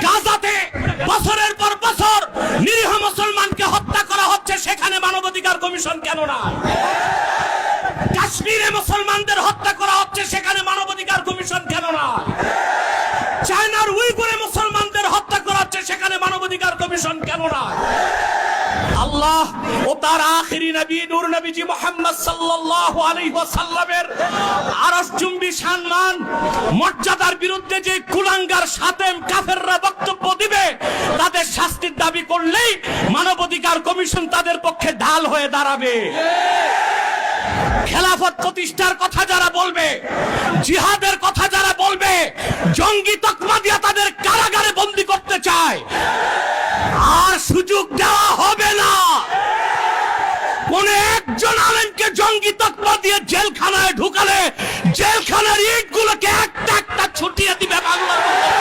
গাজাতে বছরের পর বছর নিরীহ মুসলমানকে হত্যা করা হচ্ছে, সেখানে মানবাধিকার কমিশন কেন না? কাশ্মীরে মুসলমানদের হত্যা করা হচ্ছে, সেখানে মানবাধিকার কমিশন কেন না? চায়নার উইগুরে মুসলমানদের হত্যা করা হচ্ছে, সেখানে মানবাধিকার কমিশন কেন না? আল্লাহ ও তার আখিরি নবী নূর নবীজি মুহাম্মদ সাল্লাল্লাহু আলাইহি ওয়াসাল্লামের আরশচুম্বী সম্মান মর্যাদার বিরুদ্ধে যে কুলাঙ্গার সাতেম কাফেররা বক্তব্য দিবে, তাদের শাস্তির দাবি করলেই মানবাধিকার কমিশন তাদের পক্ষে ঢাল হয়ে দাঁড়াবে। খেলাফত প্রতিষ্ঠার কথা যারা বলবে, জিহাদের কথা যারা বলবে, জঙ্গি তকমা দিয়ে তাদের কারাগারে বন্দী করতে চায়, আর সুযোগ দেওয়া হবে না। কোন একজন আলেমকে জঙ্গি তকমা দিয়ে জেলখানায় ঢুকালে জেলখানার ইটগুলোকে একটা একটা ছুটিয়ে দিবে বাংলার মধ্যে।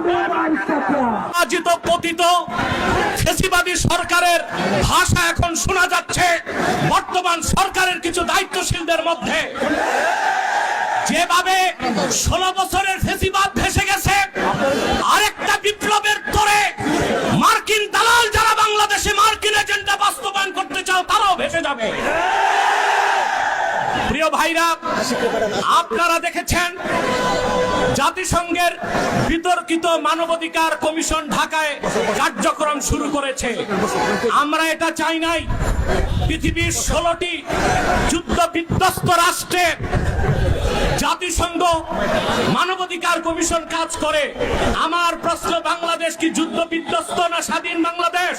পরাজিত পতিত ফ্যাসিবাদী সরকারের ভাষা এখন শোনা যাচ্ছে বর্তমান সরকারের কিছু দায়িত্বশীলদের মধ্যে। যেভাবে 16 বছরের ফ্যাসিবাদ ভেসে গেছে, আরেকটা বিপ্লবের তোরে মার্কিন দালাল যারা বাংলাদেশে মার্কিন এজেন্ডা বাস্তবায়ন করতে চাও তারাও ভেসে যাবে। প্রিয় ভাইরা, আপনারা দেখেছেন জাতিসংঘের বিতর্কিত মানবাধিকার কমিশন ঢাকায় কার্যক্রম শুরু করেছে। আমরা এটা চাই নাই। পৃথিবীর 16টি যুদ্ধ বিধ্বস্ত রাষ্ট্রে জাতিসংঘ মানবাধিকার কমিশন কাজ করে। আমার প্রশ্ন, বাংলাদেশ কি যুদ্ধ বিধ্বস্ত না স্বাধীন বাংলাদেশ?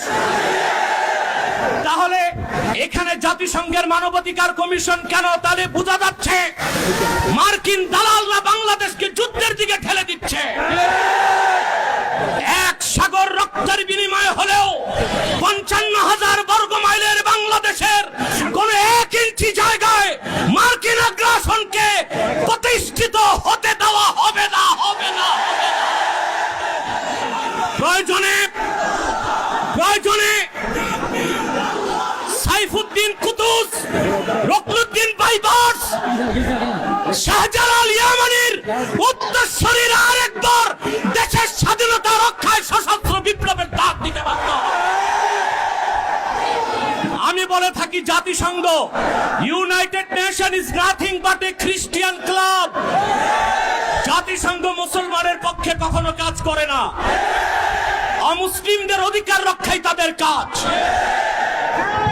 তাহলে এখানে জাতিসংঘের মানবাধিকার কমিশন কেন? তাহলে বোঝা যাচ্ছে মার্কিন দালালরা বাংলাদেশকে যুদ্ধের দিকে ঠেলে দিচ্ছে। এক সাগর রক্তের বিনিময়ে হলেও 55,000 বর্গ মাইলের বাংলাদেশের কোন 1 ইঞ্চি জায়গায় মার্কিন আগ্রাসনকে প্রতিষ্ঠিত হতে দেওয়া হবে না, হবে না, হবে না। প্রয়োজনে সাইফুদ্দিন কুতুস, রকনুদ্দিন বাইবার্স, শাহজালাল ইয়ামানির উত্তরসূরিরা আরেকবার দেশের স্বাধীনতা রক্ষায় সশস্ত্র বিপ্লবের ডাক দিতে বাধ্য। আমি বলে থাকি, জাতিসংঘ, United nation is nothing but A Christian club. জাতিসংঘ মুসলমানের পক্ষে কখনো কাজ করে না। অমুসলিমদের অধিকার রক্ষাই তাদের কাজ।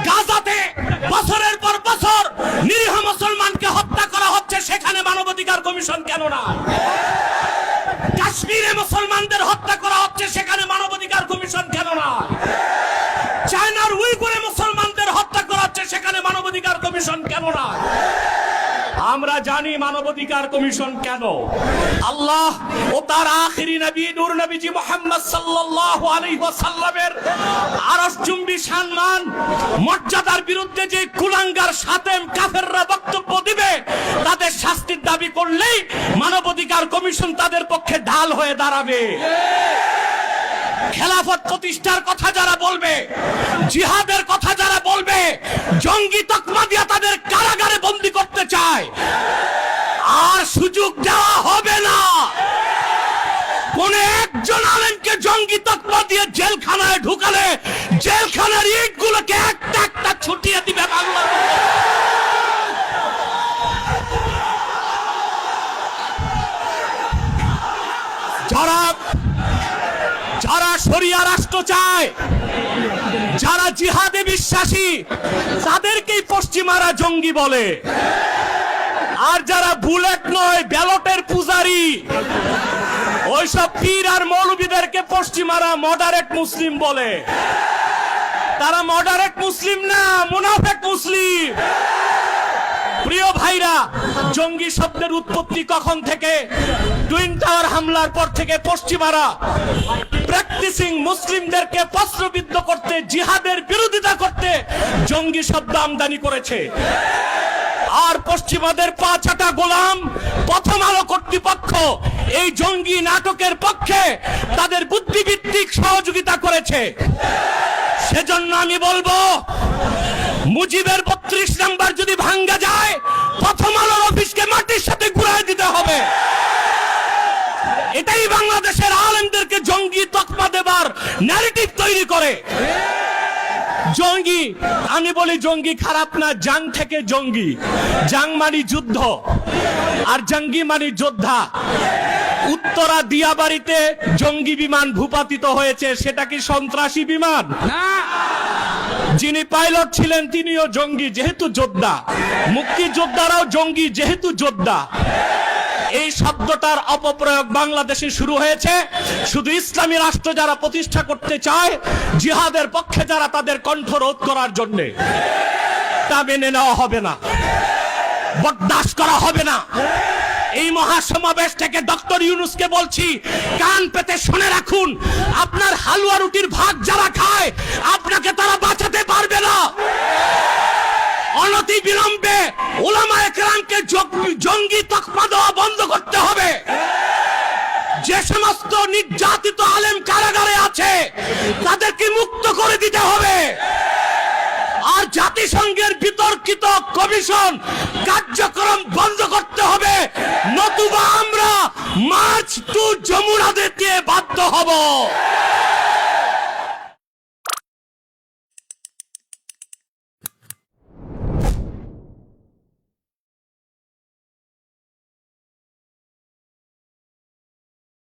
গাজাতে বছরের পর বছর নিরীহ মুসলমানকে হত্যা করা হচ্ছে, সেখানে মানবাধিকার কমিশন কেন না? কাশ্মীরে মুসলমানদের হত্যা করা হচ্ছে, সেখানে মানবাধিকার কমিশন কেন না? চায়নার উইগুরে মুসলমানদের হত্যা করা হচ্ছে, সেখানে মানবাধিকার কমিশন কেন না? আমরা জানি মানবাধিকার কমিশন কেন। আল্লাহ ও তার আখিরি নবী নূর নবীজি মুহাম্মদ সাল্লাল্লাহু আলাইহি ওয়াসাল্লামের আরশচুম্বী সম্মান মর্যাদার বিরুদ্ধে যে কুলাঙ্গার সাতেম কাফেররা বক্তব্য দিবে, তাদের শাস্তির দাবি করলেই মানবাধিকার কমিশন তাদের পক্ষে ঢাল হয়ে দাঁড়াবে। খেলাফত প্রতিষ্ঠার কথা যারা বলবে, জিহাদের কথা যারা বলবে, জঙ্গি তকমা দিয়া তাদের কারাগারে বন্দী করতে চায়, আর সুযোগ দেওয়া হবে না। কোন একজন আলেমকে জঙ্গি তকমা দিয়ে জেলখানায় ঢুকালে জেলখানার ইটগুলোকে একটা একটা ছুটিয়ে দিবে বাংলা। যারা শরিয়া রাষ্ট্র চায়, যারা জিহাদে বিশ্বাসী, তাদেরকেই পশ্চিমারা জঙ্গি বলে। আর যারা বুলেট নয়, ব্যালটের পূজারি, ওইসব পীর আর মৌলবীদেরকে পশ্চিমারা মডারেট মুসলিম বলে। তারা মডারেট মুসলিম না, মুনাফিক মুসলিম। প্রিয় ভাইরা, জঙ্গি শব্দের উৎপত্তি কখন থেকে? টুইন টাওয়ার হামলার পর থেকে পশ্চিমারা প্র্যাকটিসিং মুসলিমদেরকে প্রশ্নবিদ্ধ করতে, জিহাদের বিরোধিতা করতে জঙ্গি শব্দ আমদানি করেছে। আর পশ্চিমাদের পা চাটা গোলাম প্রথম আলো কর্তৃপক্ষ এই জঙ্গি নাটকের পক্ষে তাদের বুদ্ধিভিত্তিক সহযোগিতা করেছে। সেজন্য আমি বলবো, মুজিবের 32 নাম্বার যদি ভাঙ্গা যায়, প্রথম আলোর অফিসকে মাটির সাথে ঘুরায় দিতে হবে। এটাই বাংলাদেশের আলেমদেরকে জঙ্গি তকমা দেবার ন্যারেটিভ তৈরি করে। জঙ্গি, আমি বলি জঙ্গি খারাপ না, জাং থেকে জঙ্গি। জাং মানে যুদ্ধ, আর জঙ্গি মানে যোদ্ধা। উত্তরা দিয়াবাড়িতে জঙ্গি বিমান ভূপাতিত হয়েছে, সেটা কি সন্ত্রাসী বিমান? না। যিনি পাইলট ছিলেন তিনিও জঙ্গি, যেহেতু যোদ্ধা। মুক্তিযোদ্ধারাও জঙ্গি, যেহেতু যোদ্ধা। এই শব্দটার অপপ্রয়োগ বাংলাদেশে শুরু হয়েছে শুধু ইসলামী রাষ্ট্র যারা প্রতিষ্ঠা করতে চায়, জিহাদের পক্ষে যারা, তাদের কণ্ঠ রোধ করার জন্য। তা মেনে নেওয়া হবে না, বরদাস্ত করা হবে না। এই মহাসমাবেশ থেকে ডক্টর ইউনূসকে বলছি, কান পেতে শুনে রাখুন, আপনার হালুয়া রুটির ভাগ যারা খায়, আপনাকে তারা বাঁচাতে পারবে না। অনতি বিলম্বে উলামায়ে কেরামকে জঙ্গি তকমা দেওয়া বন্ধ করতে হবে। যে সমস্ত নির্যাতিত তাদেরকে মুক্ত করে দিতে হবে। আর জাতিসংঘের বিতর্কিত কমিশন কার্যক্রম বন্ধ করতে হবে, নতুবা আমরা মার্চ টু যমুনা দিতে বাধ্য হব।